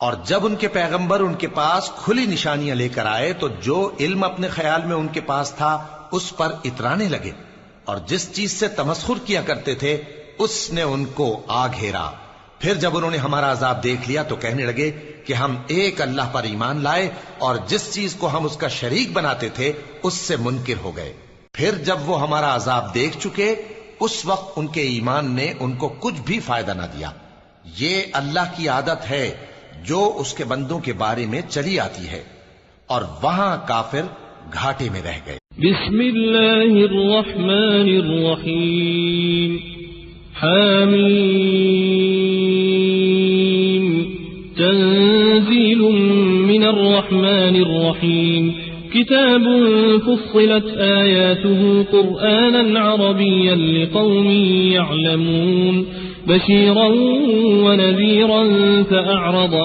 और जब उनके पैगंबर उनके पास खुली निशानियां लेकर आए तो जो इल्म अपने ख्याल में उनके पास था उस पर इतराने लगे, और जिस चीज से तमस्खुर किया करते थे उसने उनको आ घेरा। फिर जब उन्होंने हमारा अजाब देख लिया तो कहने लगे कि हम एक अल्लाह पर ईमान लाए और जिस चीज को हम उसका शरीक बनाते थे उससे मुनकिर हो गए। फिर जब वो हमारा अजाब देख चुके उस वक्त उनके ईमान ने उनको कुछ भी फायदा ना दिया। ये अल्लाह की आदत है जो उसके बंदों के बारे में चली आती है, और वहां काफिर घाटे में रह गए। बिस्मिल्लाहिर्रहमानिर्रहीम। हामीम तंजीलुम मिनर्रहमानिर्रहीम। किताबुन फुस्सिलत आयातुहु कुरआनन अरबिय्यन लिक़ौमिन यअलमून। बशीरन व नज़ीरन फ़अअरज़